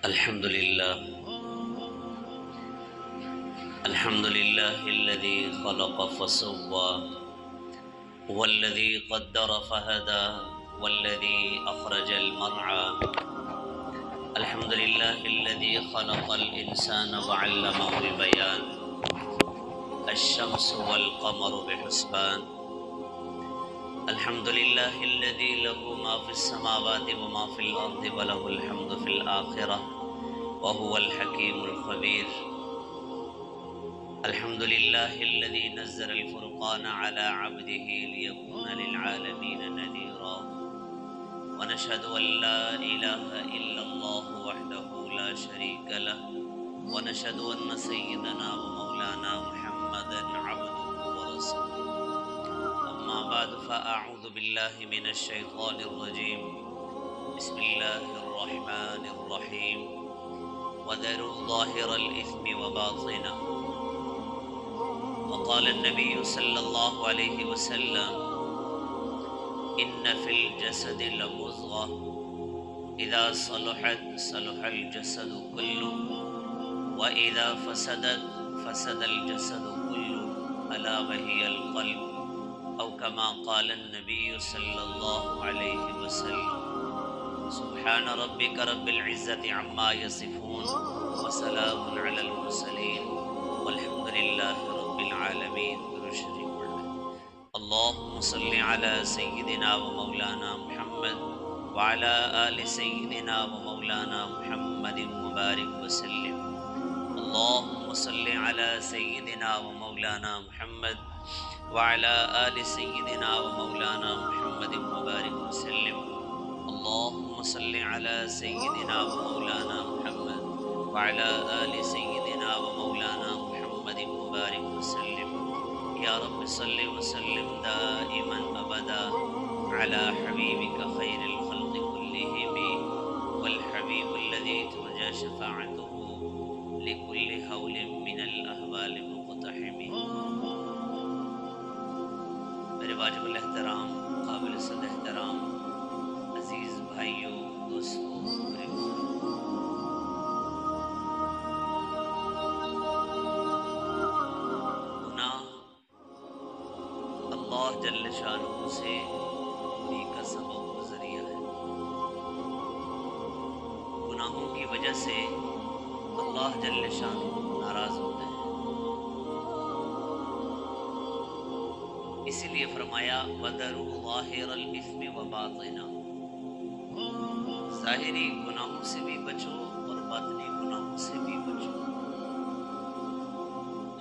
अल्हम्दुलिल्लाह अल्हम्दुलिल्लाहिल्लज़ी ख़लक़ फ़सव्वा वल्लज़ी क़द्दर फ़हदा वल्लज़ी अख़रजल मर्अा अल्हम्दुलिल्लाहिल्लज़ी ख़लक़ल इंसाना वअल्लमहुल बयान अश-शम्सु वल क़मरु बिहुस्बान अल्हम्दुलिल्लाहिल्लज़ी लहू मा फ़िस समावाति व मा फ़िल अर्दि व लहुल हम्दु फ़िल आख़िरह व हुवल हकीमुल ख़बीर अल्हम्दुलिल्लाहिल्लज़ी नज़्ज़लल फ़ुरक़ान अला अब्दिही लियकून लिलआलमीन नज़ीरा व नशहदु अन ला इलाहा इल्लल्लाहु वहदहु ला शरीक लहु व नशहदु अन्न सय्यदना व मौलाना मुहम्मदन अब्दुहु व रसूलुहु अम्मा बअद फ़अऊज़ु बिल्लाहि मिनश शैतानिर रजीम बिस्मिल्लाहिर रहमानिर रहीम वज़रू ज़ाहिरल इस्मि व बातिनहु वक़ाल नबी सल्लल्लाहु अलैहि वसल्लम इन्न फिल जसदि लमुज़ग़ह इज़ा सलुहत सलुहल जसदु कुल्लुहु व इज़ा फसदत फसदल जसदु कुल्लुहु अला वहियल क़ल्ब औ कमा क़ाल नबी सल्लल्लाहु अलैहि वसल्लम सुब्हान रब्बिक रब्बिल इज़्ज़ति अम्मा यसिफ़ून व सलामुन अलल मुरसलीन वल्हम्दुलिल्लाहि रब्बिल आलमीन। अल्लाहुम्मा सल्लि अला सय्यिदिना व मौलाना मुहम्मद व अला आलि सय्यिदिना व मौलाना मुहम्मदिन व बारिक व सल्लिम। अल्लाहुम्मा सल्लि अला सय्यिदिना व मौलाना मुहम्मद व अला आलि सय्यिदिना व मौलाना मुहम्मदिन व बारिक व सल्लिम। अल्लाहुम्मा सल्लि अला सय्यिदिना व मौलाना मुहम्मद व अला आलि सय्यिदिना व मौलाना मुहम्मदिन व बारिक व सल्लिम। या रब्बि सल्लि व सल्लिम दाइमन अबदा अला हबीबिका खैरिल खल्क़ि कुल्लिहिम वल हबीबुल्लज़ी तुरजा शफ़ाअतुहु लिकुल्लि हौलिन मिनल अहवालि मुक़तहिम। मेरे वाजिबुल एहतराम काबिल सद एहतराम अज़ीज़ भाइयों दोस्तों मेरे बुज़ुर्गों, गुनाह अल्लाह जल्ल शानुहु से दूरी का सबब व ज़रिया है। गुनाहों की वजह से अल्लाह जल्ल शानुहु नाराज़ होते हैं। इसीलिए फरमाया वदरू ज़ाहिरल इस्मि व बातिना, ज़ाहिरी गुनाहों से भी बचो और बातिनी गुनाहों से भी बचो।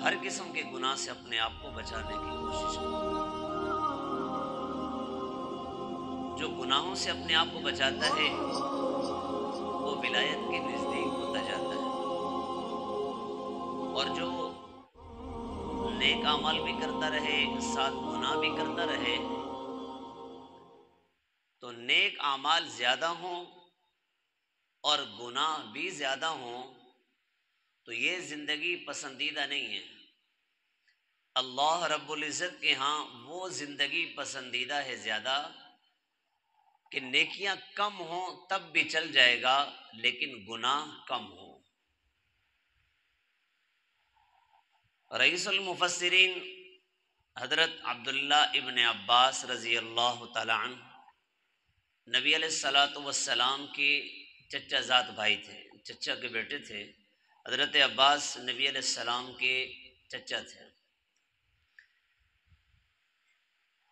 हर किस्म के गुनाह से अपने आप को बचाने की कोशिश करो। जो गुनाहों से अपने आप को बचाता है वो विलायत के नज़दीक होता जाता है, और जो नेक अमाल भी करता रहे साथ गुनाह भी करता रहे, तो नेक अमाल ज़्यादा हों और गुनाह भी ज़्यादा हों तो ये ज़िंदगी पसंदीदा नहीं है। अल्लाह रब्बुल इज़्ज़त के यहाँ वो ज़िंदगी पसंदीदा है ज़्यादा कि नेकियां कम हों तब भी चल जाएगा लेकिन गुनाह कम हो। रईसुल मुफस्सिरीन हज़रत अब्दुल्ला इब्न अब्बास रज़ी अल्लाह तआला अन्हु नबी अलैहिस्सलातु वस्सलाम के चचा ज़ात भाई थे, चचा के बेटे थे। हज़रत अब्बास नबी अलैहिस्सलाम के चचा थे।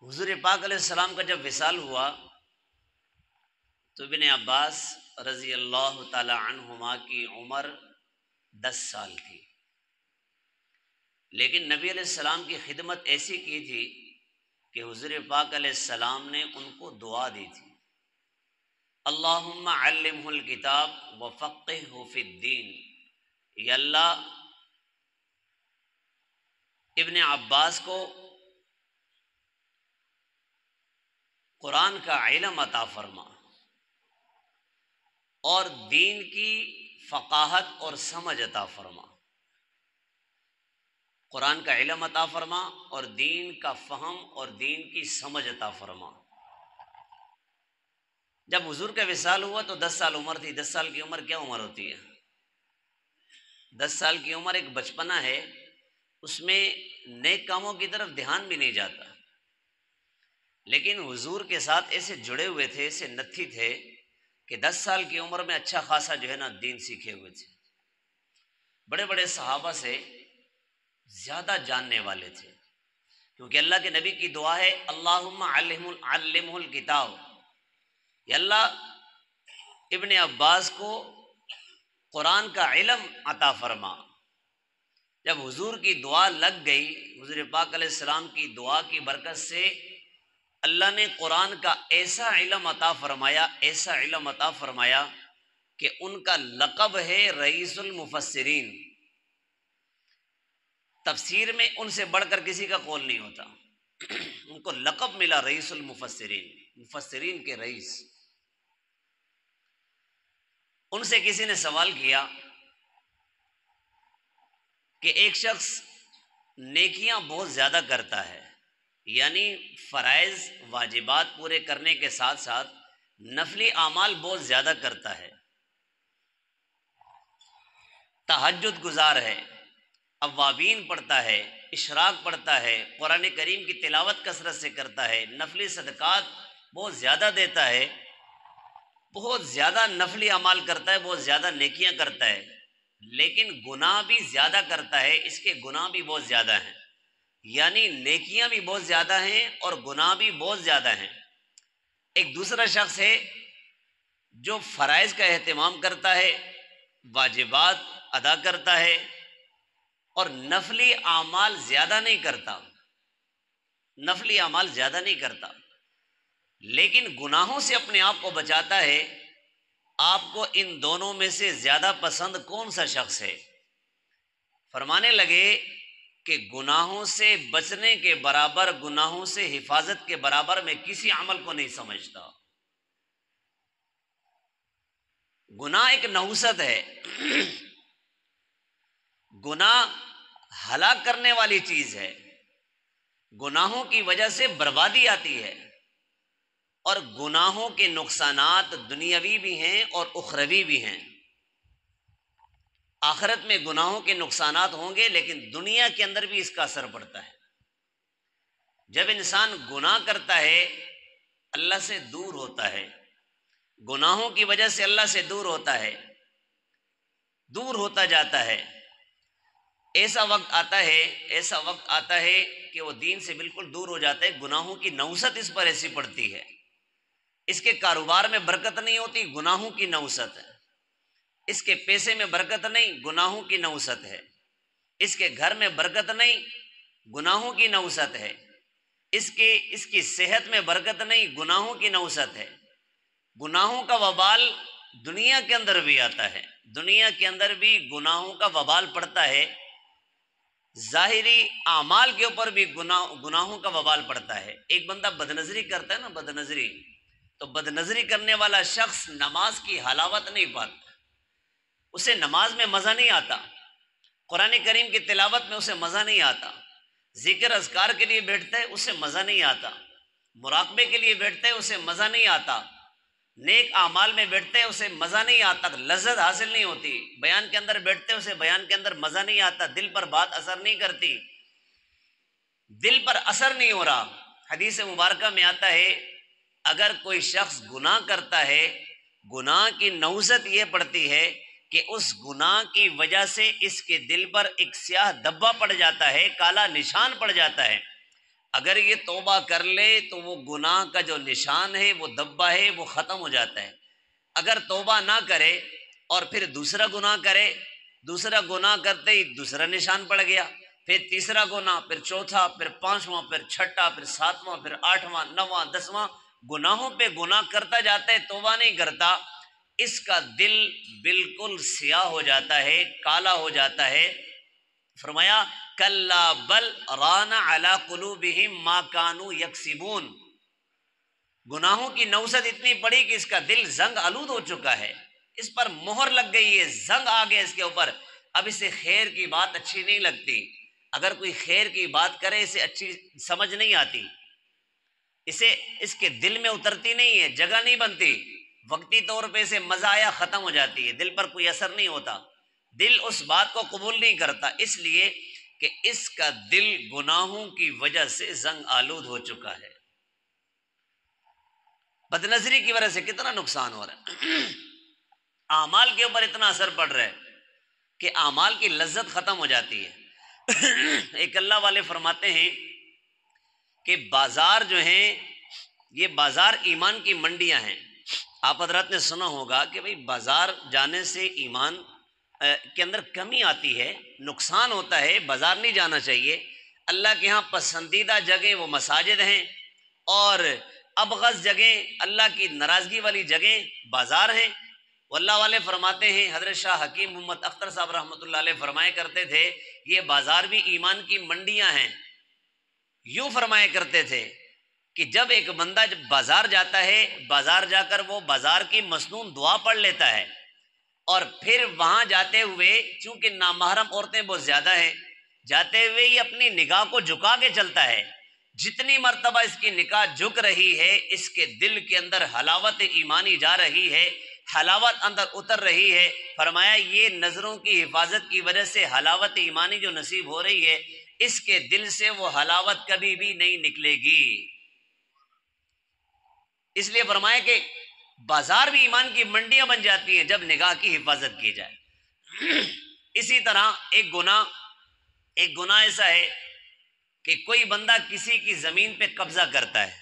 हुज़ूर पाक अलैहिस्सलाम का जब विसाल हुआ तो इब्न अब्बास रज़ी अल्लाह तआला अन्हुमा की उम्र 10 साल थी, लेकिन नबी अलैहिस्सलाम की खिदमत ऐसी की थी कि हुज़ूर पाक अलैहिस्सलाम ने उनको दुआ दी थी, अल्लाहुम्मा अल्लिमहुल किताब व फ़क़्क़िहु फ़िद्दीन। या अल्लाह इब्न अब्बास को कुरान का इल्म अता फरमा और दीन की फ़क़ाहत और समझ अता फरमा। कुरान का इल्म अता फरमा और दीन का फ़हम और दीन की समझ अता फरमा। जब हुजूर का विसाल हुआ तो 10 साल उम्र थी। 10 साल की उम्र क्या उम्र होती है? 10 साल की उम्र एक बचपना है, उसमें नेक कामों की तरफ ध्यान भी नहीं जाता। लेकिन हुजूर के साथ ऐसे जुड़े हुए थे, ऐसे नत्थी थे कि 10 साल की उम्र में अच्छा खासा जो है ना दीन सीखे हुए थे। बड़े बड़े सहाबा से ज़्यादा जानने वाले थे, क्योंकि अल्लाह के नबी की दुआ है अल्लाहुम्मा अल्लिमहुल किताब, या अल्लाह इब्ने अब्बास को कुरान का इल्म अता फरमा। जब हुजूर की दुआ लग गई, हुजूर पाक अलैहिस्सलाम की दुआ की बरकत से अल्लाह ने कुरान का ऐसा इल्म अता फरमाया, ऐसा इल्म अता फरमाया कि उनका लक़ब है रईसुल मुफस्सिरीन। तफसीर में उनसे बढ़कर किसी का कौल नहीं होता। उनको लक़ब मिला रईसुल मुफस्सिरीन, मुफस्सिरीन के रईस। उनसे किसी ने सवाल किया कि एक शख्स नेकियां बहुत ज़्यादा करता है, यानी फ़राइज़ वाजिबात पूरे करने के साथ साथ नफली आमाल बहुत ज़्यादा करता है, तहज्जुद गुजार है, अव्वाबीन पढ़ता है, इशराक पढ़ता है, कुरान करीम की तिलावत कसरत से करता है, नफली सदक़ात बहुत ज़्यादा देता है, बहुत ज़्यादा नफली अमाल करता है, बहुत ज़्यादा नेकियां करता है, लेकिन गुनाह भी ज़्यादा करता है। इसके गुनाह भी बहुत ज़्यादा हैं, यानी नेकियां भी बहुत ज़्यादा हैं और गुनाह भी बहुत ज़्यादा हैं। एक दूसरा शख्स है जो फ़राइज़ का एहतमाम करता है, वाजिबात अदा करता है और नफली आमाल ज़्यादा नहीं करता, नफली आमाल ज़्यादा नहीं करता, लेकिन गुनाहों से अपने आप को बचाता है। आपको इन दोनों में से ज़्यादा पसंद कौन सा शख्स है? फरमाने लगे कि गुनाहों से बचने के बराबर, गुनाहों से हिफाजत के बराबर मैं किसी अमल को नहीं समझता। गुनाह एक नहुसत है, गुनाह हलाक करने वाली चीज है, गुनाहों की वजह से बर्बादी आती है और गुनाहों के नुकसानात दुनियावी भी हैं और उखरवी भी हैं। आखिरत में गुनाहों के नुकसानात होंगे, लेकिन दुनिया के अंदर भी इसका असर पड़ता है। जब इंसान गुनाह करता है अल्लाह से दूर होता है, गुनाहों की वजह से अल्लाह से दूर होता है, दूर होता जाता है। ऐसा वक्त आता है, ऐसा वक्त आता है कि वो दीन से बिल्कुल दूर हो जाता है। गुनाहों की नौसत इस पर ऐसी पड़ती है, इसके कारोबार में बरकत नहीं होती, गुनाहों की नौसत है। इसके पैसे में बरकत नहीं, गुनाहों की नौसत है। इसके घर में बरकत नहीं, गुनाहों की नौसत है। इसकी सेहत में बरकत नहीं, गुनाहों की नौसत है। गुनाहों का वबाल दुनिया के अंदर भी आता है, दुनिया के अंदर भी गुनाहों का वबाल पड़ता है। जाहिरी आमाल के ऊपर भी गुनाहों का वबाल पड़ता है। एक बंदा बदनजरी करता है ना, बदनजरी, तो बदनजरी करने वाला शख्स नमाज की हलावत नहीं पाता, उसे नमाज में मज़ा नहीं आता, कुरान करीम की तिलावत में उसे मज़ा नहीं आता, जिक्र अज़कार के लिए बैठता है उसे मज़ा नहीं आता, मुराकबे के लिए बैठता है उसे मज़ा नहीं आता, नेक आमाल में बैठते हैं उसे मज़ा नहीं आता, लज्जत हासिल नहीं होती। बयान के अंदर बैठते हैं उसे बयान के अंदर मज़ा नहीं आता, दिल पर बात असर नहीं करती, दिल पर असर नहीं हो रहा। हदीस मुबारक में आता है अगर कोई शख्स गुनाह करता है, गुनाह की नौसत ये पड़ती है कि उस गुनाह की वजह से इसके दिल पर एक स्याह धब्बा पड़ जाता है, काला निशान पड़ जाता है। अगर ये तौबा कर ले तो वो गुनाह का जो निशान है, वो धब्बा है, वो ख़त्म हो जाता है। अगर तौबा ना करे और फिर दूसरा गुनाह करे, दूसरा गुनाह करते ही दूसरा निशान पड़ गया, फिर तीसरा गुनाह, फिर चौथा, फिर पांचवा, फिर छठा, फिर सातवां, फिर आठवां, नौवां, 10वां, गुनाहों पे गुनाह करता जाता है, तौबा नहीं करता, इसका दिल बिल्कुल स्याह हो जाता है, काला हो जाता है। फरमाया कल्ला बल राना अला कुलूबिहिम मा कानू यक्सिबून, गुनाहों की नौसत इतनी बड़ी कि इसका दिल जंग आलूद हो चुका है, इस पर मोहर लग गई है, जंग आ गया इसके ऊपर। अब इसे खैर की बात अच्छी नहीं लगती, अगर कोई खैर की बात करे इसे अच्छी समझ नहीं आती, इसे इसके दिल में उतरती नहीं है, जगह नहीं बनती। वक्ती तौर पे से मजा आया, ख़त्म हो जाती है, दिल पर कोई असर नहीं होता, दिल उस बात को कबूल नहीं करता, इसलिए कि इसका दिल गुनाहों की वजह से जंग आलूद हो चुका है। बदनजरी की वजह से कितना नुकसान हो रहा है, आमाल के ऊपर इतना असर पड़ रहा है कि आमाल की लज्जत ख़त्म हो जाती है। एक अल्लाह वाले फरमाते हैं कि बाज़ार जो हैं, ये बाज़ार ईमान की मंडियां हैं। आप हजरत ने सुना होगा कि भाई बाज़ार जाने से ईमान के अंदर कमी आती है, नुकसान होता है, बाज़ार नहीं जाना चाहिए। अल्लाह के यहाँ पसंदीदा जगह वो मसाजिद हैं और अबगज़ जगह, अल्लाह की नाराज़गी वाली जगह बाज़ार हैं। अल्लाह वाले फरमाते हैं, हज़रत शाह हकीम मोहम्मद अख्तर साहब रहमतुल्लाह अलैह फरमाया करते थे, ये बाज़ार भी ईमान की मंडियां हैं। यूं फरमाया करते थे कि जब एक बंदा जब बाजार जाता है, बाजार जाकर वो बाजार की मसनून दुआ पढ़ लेता है और फिर वहां जाते हुए, चूंकि नामहरम औरतें बहुत ज्यादा हैं, जाते हुए ये अपनी निगाह को झुका के चलता है। जितनी मर्तबा इसकी निगाह झुक रही है, इसके दिल के अंदर हलावत ईमानी जा रही है, हलावत अंदर उतर रही है। फरमाया ये नजरों की हिफाजत की वजह से हलावत ईमानी जो नसीब हो रही है, इसके दिल से वो हलावत कभी भी नहीं निकलेगी। इसलिए फरमाया कि बाजार भी ईमान की मंडियां बन जाती हैं जब निगाह की हिफाजत की जाए। इसी तरह एक गुनाह ऐसा है कि कोई बंदा किसी की जमीन पे कब्जा करता है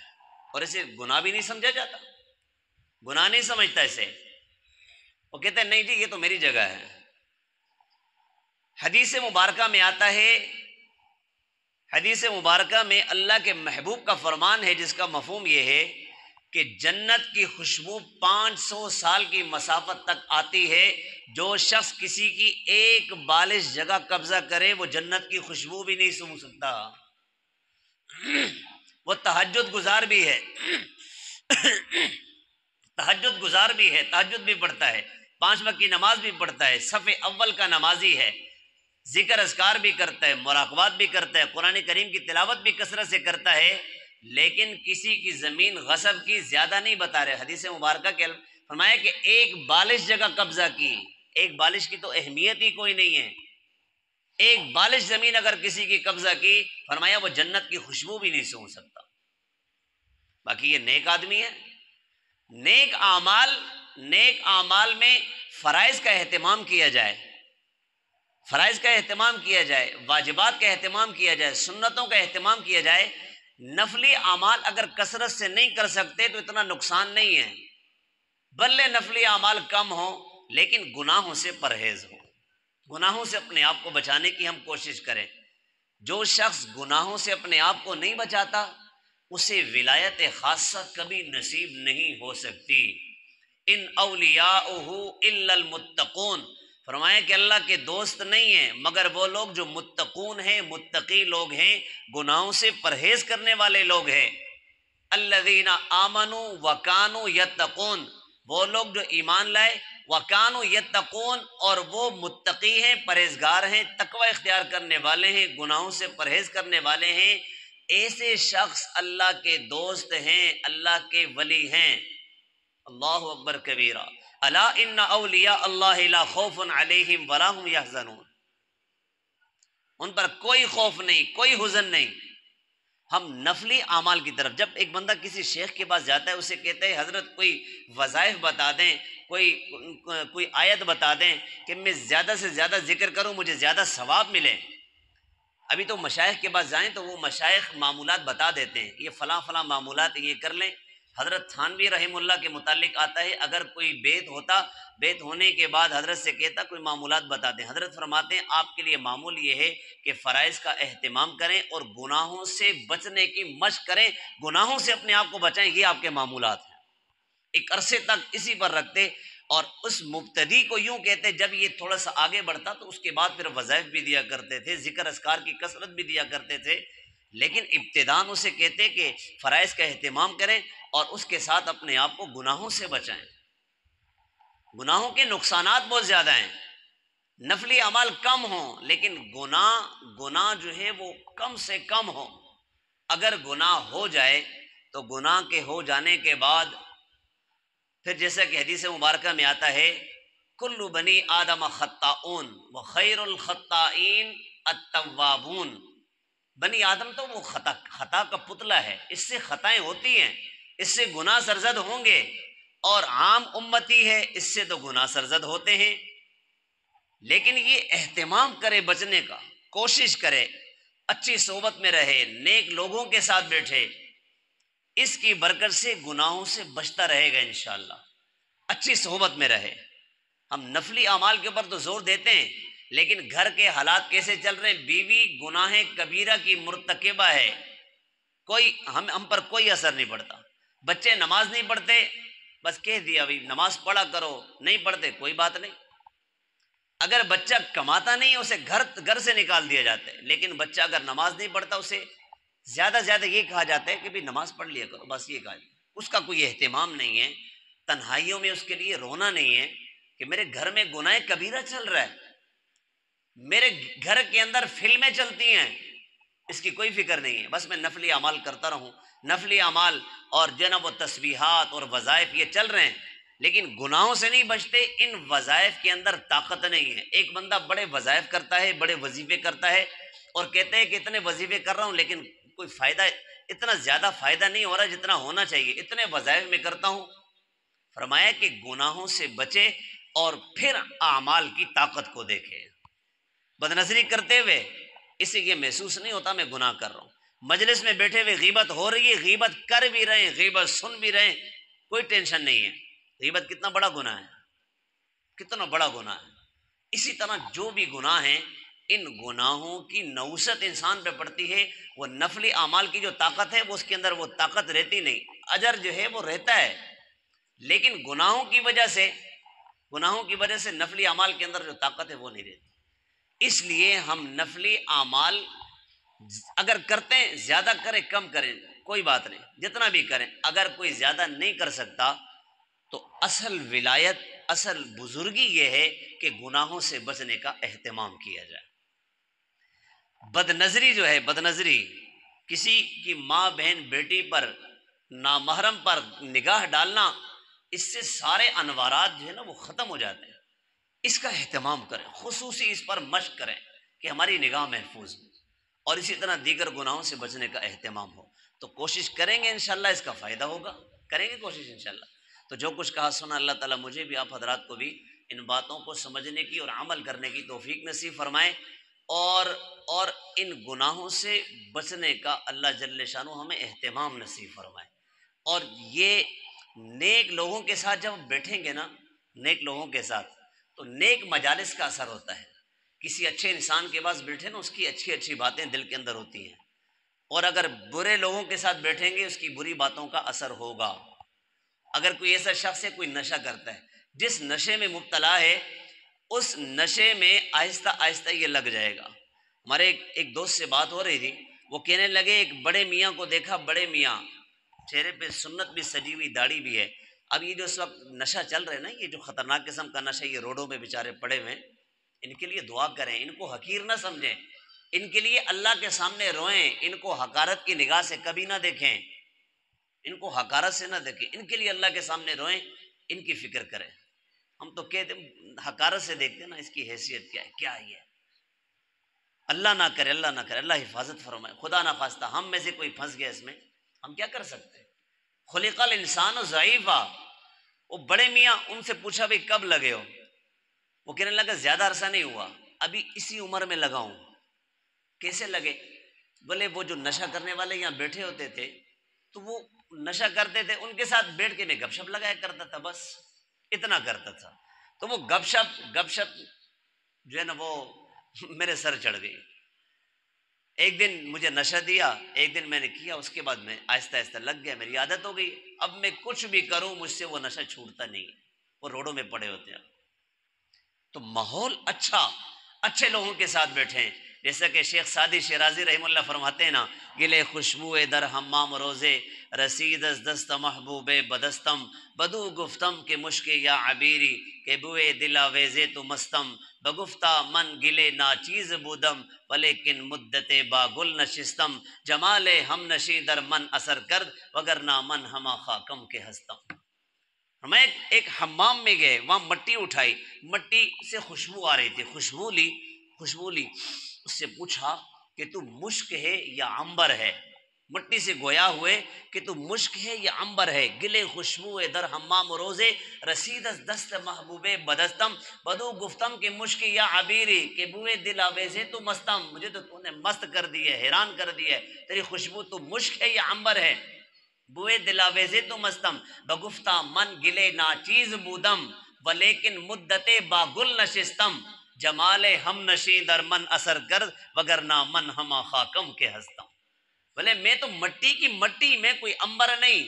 और इसे गुनाह भी नहीं समझा जाता, गुनाह नहीं समझता इसे, वो कहते हैं नहीं जी ये तो मेरी जगह है। हदीस मुबारका में आता है, हदीस मुबारका में अल्लाह के महबूब का फरमान है जिसका मफहूम ये है कि जन्नत की खुशबू 500 साल की मसाफत तक आती है। जो शख्स किसी की एक बालिश जगह कब्जा करे वो जन्नत की खुशबू भी नहीं सूंघ सकता। वो तहज्जुद गुजार भी है, तहज्जुद गुजार भी है, तहज्जुद भी पढ़ता है, 5 वक्त की नमाज भी पढ़ता है, सफ़े अव्वल का नमाजी है, जिक्र अस्कार भी करता है, मुराकबात भी करता है, कुरान करीम की तिलावत भी कसरत से करता है, लेकिन किसी की ज़मीन गसब की ज़्यादा नहीं बता रहे। हदीस मुबारका के फरमाया कि एक बालिश जगह कब्जा की, एक बालिश की तो अहमियत ही कोई नहीं है, एक बालिश ज़मीन अगर किसी की कब्जा की, फरमाया वो जन्नत की खुशबू भी नहीं सूंघ सकता। बाकी ये नेक आदमी है। नेक आमाल में फ़राइज़ का एहतमाम किया जाए, फ़राइज़ का एहतमाम किया जाए, वाजिबात का एहतमाम किया जाए, सुन्नतों का एहतमाम किया जाए। नफली आमाल अगर कसरत से नहीं कर सकते तो इतना नुकसान नहीं है, बल्ले नफली आमाल कम हो लेकिन गुनाहों से परहेज हो, गुनाहों से अपने आप को बचाने की हम कोशिश करें। जो शख्स गुनाहों से अपने आप को नहीं बचाता उसे विलायत खासा कभी नसीब नहीं हो सकती। इन औलियाउहु इल्लल मुत्तकून, फरमाया कि अल्लाह के दोस्त नहीं है मगर वो लोग जो मुत्तकून हैं, मुत्तकी लोग हैं, गुनाहों से परहेज करने वाले लोग हैं। अल्लज़ीना आमनू वकानू यत्तकून, वो लोग जो ईमान लाए, वकानू यत्तकून, और वो मुत्तकी हैं, परहेजगार हैं, तकवा इख्तियार करने वाले हैं, गुनाहों से परहेज करने वाले हैं। ऐसे शख्स अल्लाह के दोस्त हैं, अल्लाह के वली हैं। अल्लाहु अकबर कबीरा। अला इन्ना औलिया अल्लाह ला खौफुन अलैहिम वला हुम यहज़नून, उन पर कोई खौफ नहीं, कोई हुज़न नहीं। हम नफली आमाल की तरफ, जब एक बंदा किसी शेख के पास जाता है उसे कहते हैं हजरत कोई वज़ाइफ बता दें, कोई आयत बता दें कि मैं ज़्यादा से ज़्यादा जिक्र करूं, मुझे ज़्यादा सवाब मिले। अभी तो मशाइख के पास जाएं तो वो मशाइख मामूलात बता देते हैं, ये फ़लाँ फ़लाँ मामूलात ये कर लें। हज़रत थानवी रहमुल्लाह के मुतालिक आता है, अगर कोई बेत होता, बेत होने के बाद हज़रत से कहता कोई मामूलात बताते हैं। हज़रत फरमाते हैं आपके लिए मामूल ये है कि फ़राइज़ का एहतमाम करें और गुनाहों से बचने की मशक़ करें, गुनाहों से अपने आप को बचाएं, ये आपके मामूलात हैं। एक अरसे तक इसी पर रखते और उस मुब्तदी को यूं कहते, जब ये थोड़ा सा आगे बढ़ता तो उसके बाद फिर वज़ाइफ भी दिया करते थे, जिक्र अस्कार की कसरत भी दिया करते थे, लेकिन इब्तिदान उसे कहते कि फ़राइज़ का एहतमाम करें और उसके साथ अपने आप को गुनाहों से बचाएं। गुनाहों के नुकसानात बहुत ज़्यादा हैं। नफली अमल कम हो लेकिन गुनाह जो है वो कम से कम हो। अगर गुनाह हो जाए तो गुनाह के हो जाने के बाद फिर जैसा कि हदीस मुबारक में आता है, कुल्लु बनी आदम खत्ताऊन व खैरुल खत्ताईन अत्तवाबून। बनी आदम तो वो खता का पुतला है, इससे खताएं होती हैं, इससे गुनाह सरजद होंगे, और आम उम्मती है, इससे तो गुनाह सरजद होते हैं। लेकिन ये एहतिमाम करे बचने का, कोशिश करे, अच्छी सोबत में रहे, नेक लोगों के साथ बैठे, इसकी बरकत से गुनाहों से बचता रहेगा इंशाअल्लाह। अच्छी सोहबत में रहे। हम नफली अमाल के ऊपर तो जोर देते हैं, लेकिन घर के हालात कैसे चल रहे हैं? बीवी गुनाह कबीरा की मुर्तकिबा है, कोई हम पर कोई असर नहीं पड़ता। बच्चे नमाज नहीं पढ़ते, बस कह दिया भाई नमाज पढ़ा करो, नहीं पढ़ते कोई बात नहीं। अगर बच्चा कमाता नहीं है, उसे घर से निकाल दिया जाता है। लेकिन बच्चा अगर नमाज नहीं पढ़ता, उसे ज्यादा ज्यादा ये कहा जाता है कि भाई नमाज पढ़ लिया करो, बस ये कहा। उसका कोई एहतिमाम नहीं है, तन्हाइयों में उसके लिए रोना नहीं है कि मेरे घर में गुनाह कबीरा चल रहा है, मेरे घर के अंदर फिल्में चलती हैं, इसकी कोई फिक्र नहीं है। बस मैं नफली अमाल करता रहूं, नफली अमाल और जो ना वो तस्बीहात और वज़ाइफ ये चल रहे हैं, लेकिन गुनाहों से नहीं बचते। इन वज़ाइफ के अंदर ताकत नहीं है। एक बंदा बड़े वज़ाइफ करता है, बड़े वजीफे करता है, और कहते हैं कि इतने वजीफे कर रहा हूं, लेकिन कोई फायदा, इतना ज्यादा फायदा नहीं हो रहा जितना होना चाहिए, इतने वज़ाइफ में करता हूं। फरमाया कि गुनाहों से बचे और फिर आमाल की ताकत को देखे। बदनजरी करते हुए इसे ये महसूस नहीं होता मैं गुनाह कर रहा हूँ। मजलिस में बैठे हुए गीबत हो रही है, गीबत कर भी रहे हैं, गीबत सुन भी रहे हैं, कोई टेंशन नहीं है। गीबत कितना बड़ा गुनाह है, कितना बड़ा गुनाह है। इसी तरह जो भी गुनाह हैं, इन गुनाहों की नौसत इंसान पे पड़ती है। वो नफली अमाल की जो ताकत है, वो उसके अंदर वो ताकत रहती नहीं। अजर जो है वो रहता है, लेकिन गुनाहों की वजह से नफली अमाल के अंदर जो ताकत है वो नहीं रहती। इसलिए हम नफली अमाल अगर करते हैं, ज्यादा करें कम करें कोई बात नहीं, जितना भी करें, अगर कोई ज्यादा नहीं कर सकता तो असल विलायत, असल बुजुर्गी ये है कि गुनाहों से बचने का एहतिमाम किया जाए। बदनजरी जो है, बदनजरी, किसी की माँ बहन बेटी पर, नामहरम पर निगाह डालना, इससे सारे अनवारात जो है ना वो ख़त्म हो जाते हैं। इसका एहतमाम करें, खुसूसी इस पर मशक करें कि हमारी निगाह महफूज हो, और इसी तरह दीगर गुनाहों से बचने का एहतमाम हो। तो कोशिश करेंगे इंशाअल्लाह, इसका फ़ायदा होगा, करेंगे कोशिश इंशाअल्लाह। तो जो कुछ कहा सुना, अल्लाह ताला मुझे भी आप हजरात को भी इन बातों को समझने की और अमल करने की तौफीक नसीब फरमाए, और इन गुनाहों से बचने का अल्लाह जल्ले शानो हमें एहतमाम नसीब फरमाए। और ये नेक लोगों के साथ जब बैठेंगे ना, नेक लोगों के साथ, तो नेक मजालिस का असर होता है। किसी अच्छे इंसान के पास बैठे ना, उसकी अच्छी अच्छी बातें दिल के अंदर होती हैं, और अगर बुरे लोगों के साथ बैठेंगे, उसकी बुरी बातों का असर होगा। अगर कोई ऐसा शख्स है, कोई नशा करता है, जिस नशे में मुब्तला है, उस नशे में आहिस्ता आहिस्ता ये लग जाएगा। हमारे एक दोस्त से बात हो रही थी, वो कहने लगे एक बड़े मियाँ को देखा, बड़े मियाँ, चेहरे पे सुन्नत भी सजी हुई, दाढ़ी भी है। अब ये जो इस वक्त नशा चल रहा है ना, ये जो खतरनाक किस्म का नशा, ये रोडों में बेचारे पड़े हुए हैं, इनके लिए दुआ करें, इनको हकीर ना समझें, इनके लिए अल्लाह के सामने रोएं, इनको हकारत की निगाह से कभी ना देखें, इनको हकारत से ना देखें, इनके लिए अल्लाह के सामने रोएं, इनकी फिक्र करें। हम तो कहते हकारत से देखते ना, इसकी हैसियत क्या है, क्या है ये। अल्लाह ना करे, अल्लाह ना करे, अल्लाह हिफाजत फरमाए, खुदा ना खास्ता हम में से कोई फंस गया इसमें, हम क्या कर सकते हैं। खुलिकल इंसान ज़ईफ़ा। वो बड़े मियाँ, उनसे पूछा भाई कब लगे हो? वो कहने लगा ज्यादा अरसा नहीं हुआ, अभी इसी उम्र में लगा हूं। कैसे लगे? बोले वो जो नशा करने वाले यहाँ बैठे होते थे, तो वो नशा करते थे, उनके साथ बैठ के मैं गपशप लगाया करता था, बस इतना करता था। तो वो गपशप जो है ना वो मेरे सर चढ़ गई। एक दिन मुझे नशा दिया, एक दिन मैंने किया, उसके बाद मैं आहिस्ता आहिस्ता लग गया, मेरी आदत हो गई। अब मैं कुछ भी करूं, मुझसे वो नशा छूटता नहीं, वो रोडों में पड़े होते हैं। तो माहौल अच्छा, अच्छे लोगों के साथ बैठे हैं। जैसा कि शेख सादी शिराजी रहमुल्लाह फरमाते हैं ना, गिले खुशबुए दर हम्माम रोज़े रसीद दस्त महबूबे बदस्तम बदू गुफ्तम के मुश्के या अबीरी के बुए दिला वेजे तो मस्तम बगुफ्ता मन गिले ना चीज़ बूदम वलेकिन मुद्दते बागुल नशिस्तम जमाले हम नशी दर मन असर कर वगर ना मन हमा खाकम के हस्तम। मैं एक हम्माम में गए, वहां मट्टी उठाई, मट्टी से खुशबू आ रही थी, खुशबू ली, उससे पूछा कि तू मुश्क है या अंबर है? मट्टी से गोया हुए कि तू मुश्क है या अंबर है? गिले खुशबू दर हम्माम रोजे, रसीदस दस्त महबूबे बदस्तम, बदू गुफ्तम के मुश्क या अबीरी के बुए दिल आवेजे तू मस्तम। मुझे तो तूने मस्त कर दी है, हैरान कर दी है, तेरी खुशबू तू मुश्क है या अंबर है? बुए दिलावेजे तो मस्तम, बगुफ्ता मन गिले ना चीज बूदम, व लेकिन मुद्दते बागुल नशिस्तम, जमाले हम नशी दर मन असर कर, वगर ना मन हमा खाकम के हस्तम। बोले मैं तो मट्टी की मट्टी, मैं कोई अंबर नहीं,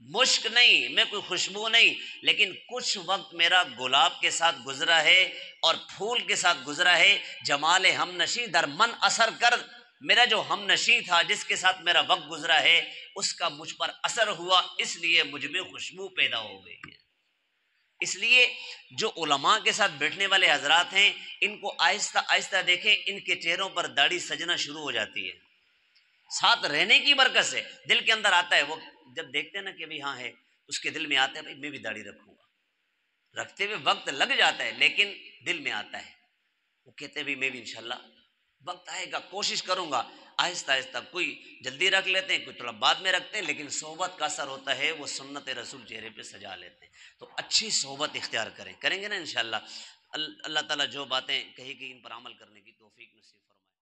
मुश्क नहीं, मैं कोई खुशबू नहीं, लेकिन कुछ वक्त मेरा गुलाब के साथ गुजरा है और फूल के साथ गुजरा है। जमाले हम नशी दर मन असर कर, मेरा जो हम नशी था, जिसके साथ मेरा वक्त गुजरा है, उसका मुझ पर असर हुआ, इसलिए मुझ में खुशबू पैदा हो गई है। इसलिए जो उलमा के साथ बैठने वाले हजरात हैं, इनको आहिस्ता आहिस्ता देखें, इनके चेहरों पर दाढ़ी सजना शुरू हो जाती है। साथ रहने की बरकत से दिल के अंदर आता है, वो जब देखते हैं ना कि भाई हाँ है, उसके दिल में आता है भाई मैं भी दाढ़ी रखूंगा। रखते हुए वक्त लग जाता है, लेकिन दिल में आता है, वो कहते हैं भाई मैं भी इंशाल्लाह वक्त आएगा, कोशिश करूंगा। आहिस्ता आहिस्ता कोई जल्दी रख लेते हैं, कोई थोड़ा बाद में रखते हैं, लेकिन सोहबत का असर होता है, वो सुन्नत रसूल चेहरे पे सजा लेते हैं। तो अच्छी सोहबत इख्तियार करेंगे ना इंशाल्लाह। अल्लाह ताला जो बातें कही कि इन पर अमल करने की तौफीक नसीब